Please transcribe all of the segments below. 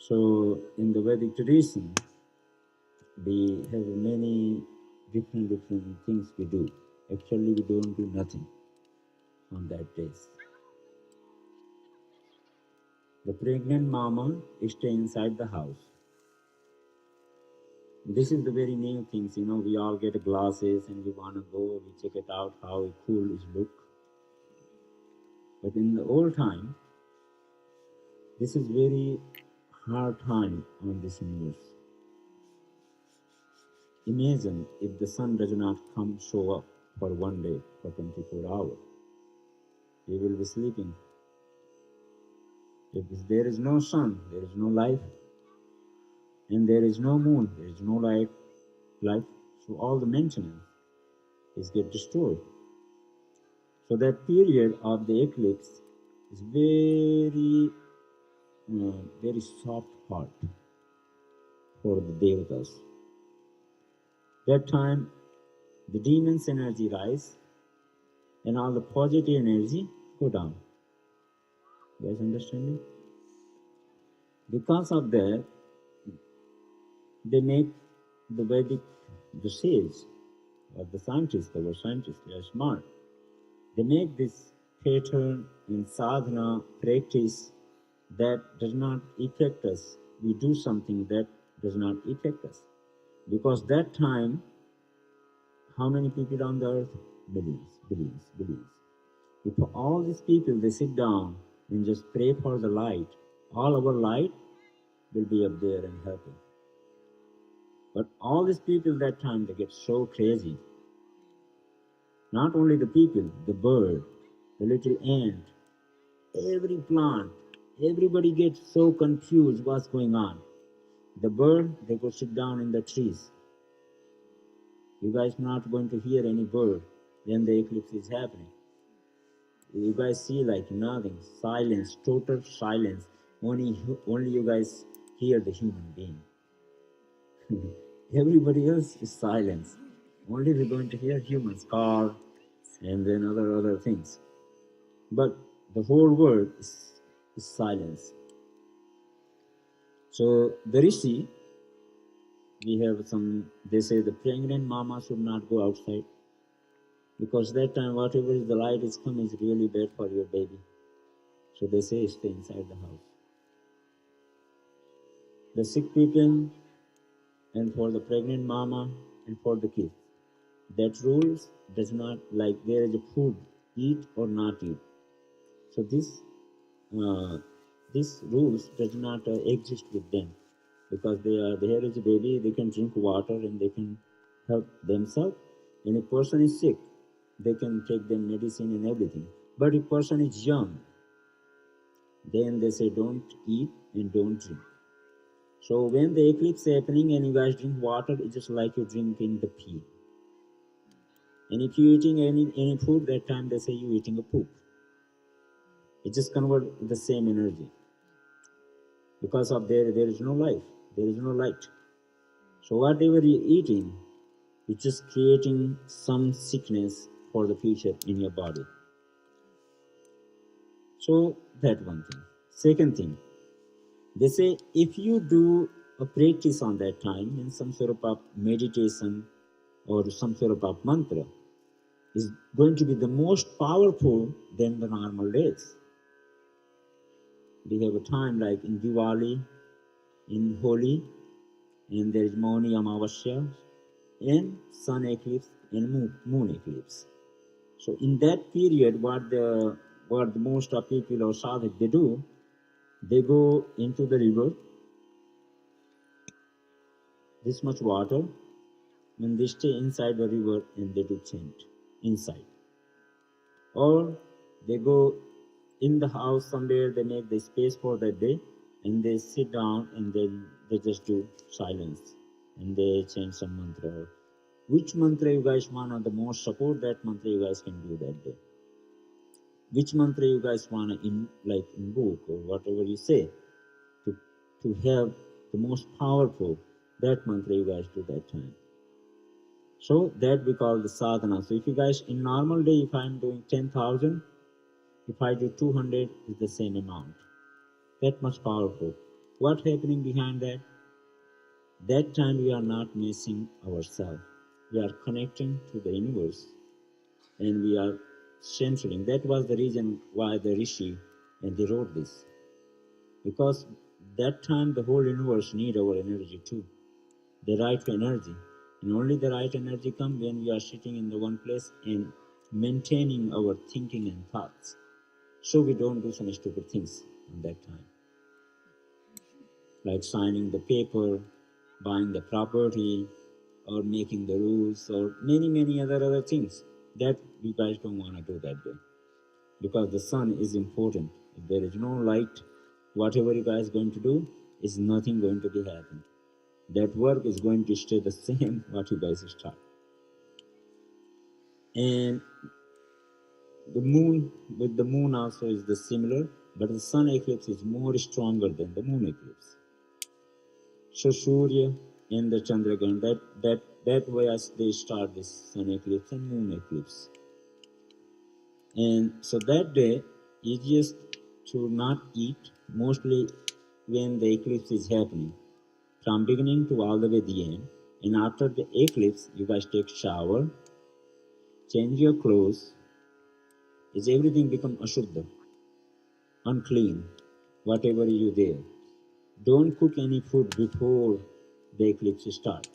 So in the Vedic tradition, we have many different things we do. Actually, we don't do nothing on that days. The pregnant mama stay inside the house. This is the very new things, we all get glasses and we want to go, we check it out, how cool it look. But in the old time, this is very hard time on this universe. Imagine if the sun does not come show up for one day, for 24 hours. We will be sleeping. If there is no sun, there is no life. And there is no moon, there is no life. So all the maintenance is get destroyed. So that period of the eclipse is very soft part for the devatas. That time, the demons' energy rise, and all the positive energy go down. You guys understand me? Because of that, they make the Vedic, the sage, or the scientists, they are smart. They make this pattern in sadhana practice that does not affect us. We do something that does not affect us. Because that time, how many people on the earth? Billions. If all these people, they sit down and just pray for the light, all our light will be up there and helping. But all these people that time, they get so crazy. Not only the people, the bird, the little ant, every plant, everybody gets so confused what's going on. The bird, they go sit down in the trees. You guys not going to hear any bird when the eclipse is happening. You guys see like nothing, silence, total silence. Only you guys hear the human being. Everybody else is silence. Only we're going to hear humans, car, and then other things. But the whole world is silence. So the Rishi, we have they say the pregnant mama should not go outside, because that time whatever is the light is coming is really bad for your baby. So they say stay inside the house. The sick people, and for the pregnant mama, and for the kids, that rules does not, like there is a food, eat or not eat. So this rules does not exist with them, because there is a baby, they can drink water and they can help themselves. And if person is sick, they can take their medicine and everything. But if person is young, then they say don't eat and don't drink. So when the eclipse is happening and you guys drink water, it's just like you're drinking the pee. And if you're eating any food, that time they say you're eating a poop. It just converts the same energy. Because of there is no life, there is no light. So whatever you're eating, it's just creating some sickness for the future in your body. So that one thing. Second thing, they say if you do a practice on that time in some sort of meditation or some sort of mantra, is going to be the most powerful than the normal days. We have a time like in Diwali, in Holi, and there is Mauni Amavasya, and sun eclipse and moon eclipse. So in that period, what the most of people or sadhak they do, they go into the river, this much water, and they stay inside the river and they do chant inside. Or they go in the house somewhere, they make the space for that day, and they sit down and then they just do silence and they chant some mantra. Which mantra you guys want to the most support, that mantra you guys can do that day. Which mantra you guys want to invoke or whatever you say to have the most powerful, that mantra you guys do that time. So that we call the sadhana. So if you guys in normal day, if I'm doing 10,000, if I do 200, is the same amount. That much powerful. What happening behind that? That time we are not missing ourselves. We are connecting to the universe and we are centering. That was the reason why the Rishi and they wrote this. Because that time the whole universe need our energy too. The right energy. And only the right energy comes when we are sitting in the one place and maintaining our thinking and thoughts. So we don't do some stupid things at that time. Like signing the paper, buying the property, or making the rules, or many other things that you guys don't want to do that way. Because the sun is important. If there is no light, whatever you guys going to do is nothing going to be happening. That work is going to stay the same what you guys start. And the moon, with the moon also is the similar, but the sun eclipse is more stronger than the moon eclipse. So Surya and the Chandragan, that way as they start this sun eclipse and moon eclipse. And so that day, easiest to not eat, mostly when the eclipse is happening, from beginning to all the way the end. And after the eclipse, you guys take shower, change your clothes, is everything become ashuddha, unclean, whatever you there. Don't cook any food before the eclipse start.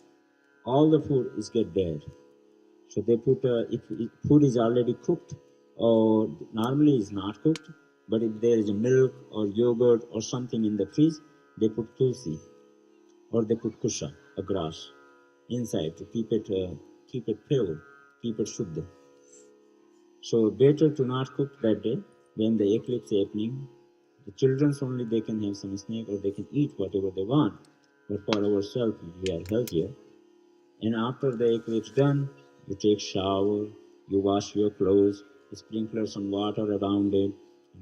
All the food is get bad. So they put, if food is already cooked, or normally is not cooked, but if there is a milk or yogurt or something in the fridge, they put tulsi, or they put kusha, a grass, inside to keep it pure, keep it shuddha. So better to not cook that day when the eclipse is happening. The children's only they can have some snack or they can eat whatever they want. But for ourselves, we are healthier. And after the eclipse done, you take shower, you wash your clothes, sprinkle some water around it,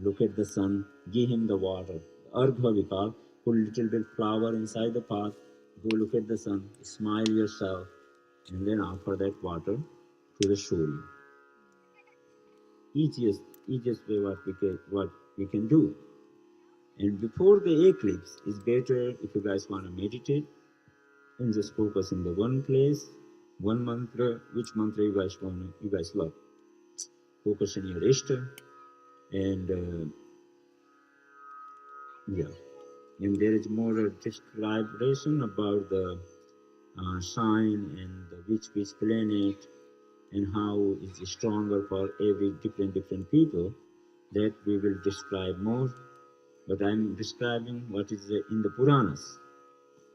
look at the sun, give him the water. Argha we call, put little bit flour inside the pot, go look at the sun, smile yourself, and then offer that water to the Surya. Easiest way what we can do. And before the eclipse, it's better if you guys want to meditate and just focus in the one place, one mantra, which mantra you guys love. Focus in your Ishta, and yeah. And there is more description about the sign and which planet and how it's stronger for every different people. That we will describe more. But I'm describing what is in the Puranas,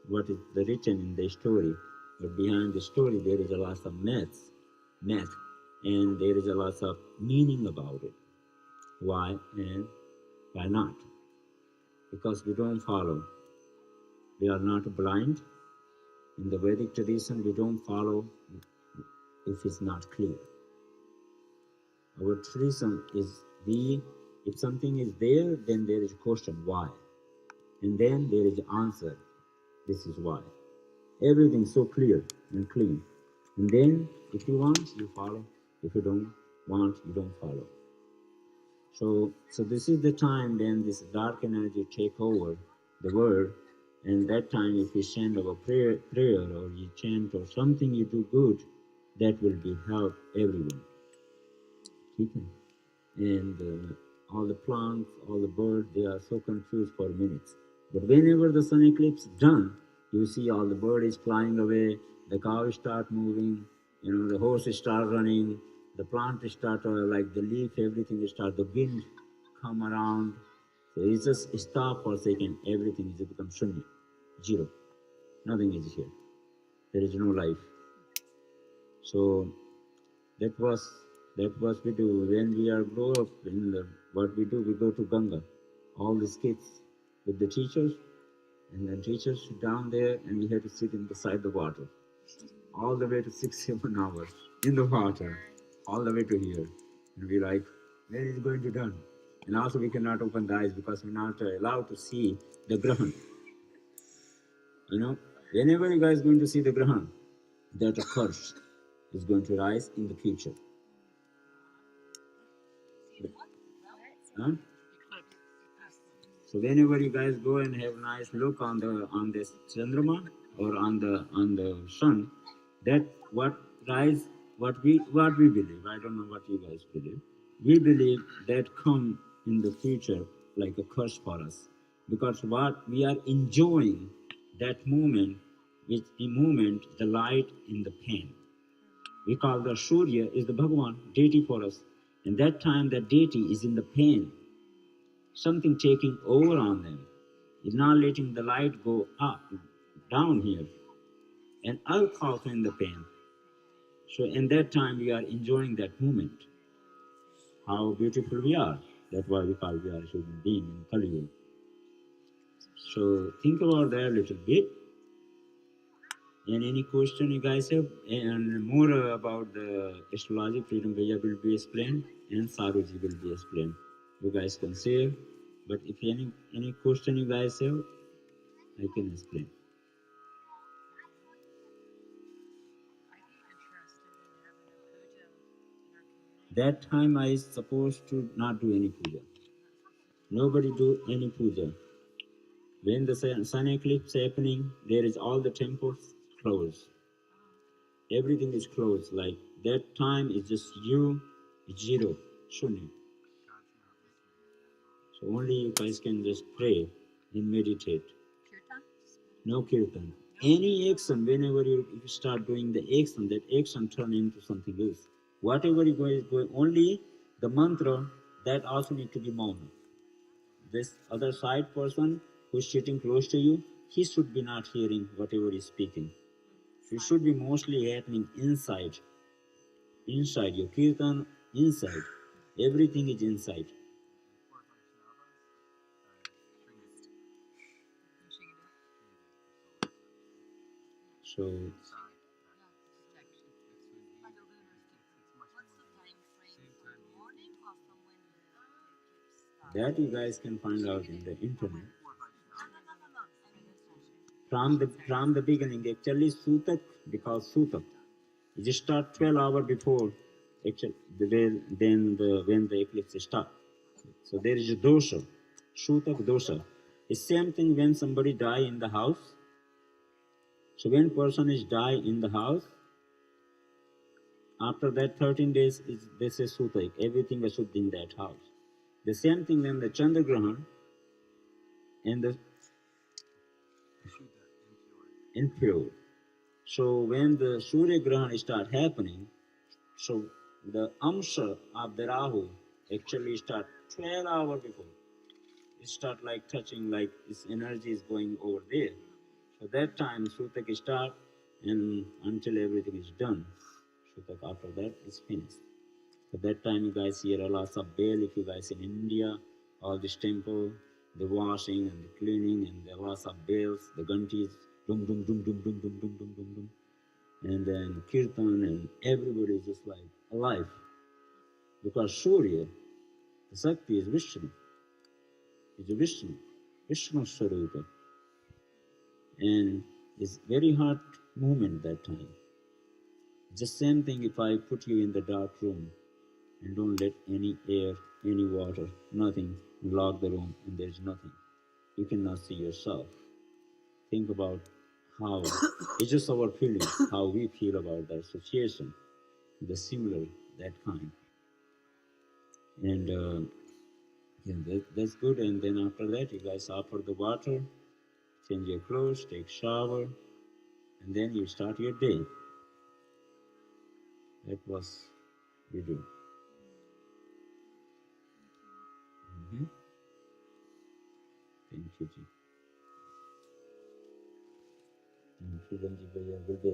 what is the written in the story. But behind the story, there is a lot of math, and there is a lot of meaning about it. Why and why not? Because we don't follow. We are not blind. In the Vedic tradition, we don't follow if it's not clear. Our tradition is if something is there, then there is a question why. And then there is an answer. This is why. Everything so clear and clean. And then if you want, you follow. If you don't want, you don't follow. So this is the time when this dark energy take over the world. And that time if you send a prayer or you chant or something you do good, that will be help everyone. Okay? And all the plants, all the birds, they are so confused for minutes. But whenever the sun eclipse is done, you see all the birds flying away, the cows start moving, the horses start running, the plant start like the leaf, everything start, the wind come around. So it's just stop for a second, everything is become shunya, zero. Nothing is here. There is no life. So that was we do when we are grow up. What we do, we go to Ganga, all these kids with the teachers, and the teachers down there, and we had to sit in beside the water, all the way to 6-7 hours in the water, all the way to here, and we like, when is it going to done? And also we cannot open the eyes because we're not allowed to see the grahan. Whenever you guys are going to see the grahan, that a curse is going to rise in the future. Huh? So whenever you guys go and have nice look on this Chandrama or on the sun, that what rise what we believe. I don't know what you guys believe. We believe that come in the future like a curse for us, because what we are enjoying that moment, which the moment the light in the pain. We call the Surya is the Bhagavan deity for us, and that time that deity is in the pain, something taking over on them, is not letting the light go up, down here, and I'll also in the pain. So in that time we are enjoying that moment. How beautiful we are. That's why we call we are a human being in Kali Yuga. So think about that a little bit. And any question you guys have, and more about the astrology, Freedom Gaya will be explained, and Saruji will be explained. You guys can say, but if any question you guys have, I can explain. That time I is supposed to not do any puja. Nobody do any puja. When the sun eclipse happening, there is all the temples closed. Everything is closed. Like that time is just you, zero, shunya. So only you guys can just pray and meditate. No kirtan. Any action, whenever you start doing the action, that action turn into something else. Whatever you guys go, only the mantra, that also need to be mauna. This other side person who's sitting close to you, he should be not hearing whatever he's speaking. It should be mostly happening inside your kirtan, inside. Everything is inside. So that you guys can find out in the internet. From the beginning, actually Sutak, because Sutak, you start 12 hours before actually when the eclipse start. So there is a dosha, Sutak dosha. It's same thing when somebody die in the house. So when person is die in the house, after that 13 days is this is Sutak, everything is Shuddha in that house. The same thing when the Chandragrahan and the impure. So when the Surya Grahan start happening, so the Amsha of the Rahu actually start 12 hours before. It start like touching, like its energy is going over there. So that time Sutak start and until everything is done. Sutak after that is finished. So that time you guys hear a lot of bell. If you guys in India, all this temple, the washing and the cleaning and the lots of bells, the gantis, dum dum dum dum dum dum dum dum dum dum, and then kirtan, and everybody is just like alive. Because Surya, the Sakti is Vishnu. It's a Vishnu Sarupa. And it's very hard movement that time. It's the same thing if I put you in the dark room and don't let any air, any water, nothing, lock the room and there's nothing. You cannot see yourself. Think about how, it's just our feeling, how we feel about that situation, the similar, that kind. And yeah, that's good. And then after that, you guys offer the water, change your clothes, take shower, and then you start your day. That was we do. Mm-hmm. Thank you, Ji. And Freedom Ji will be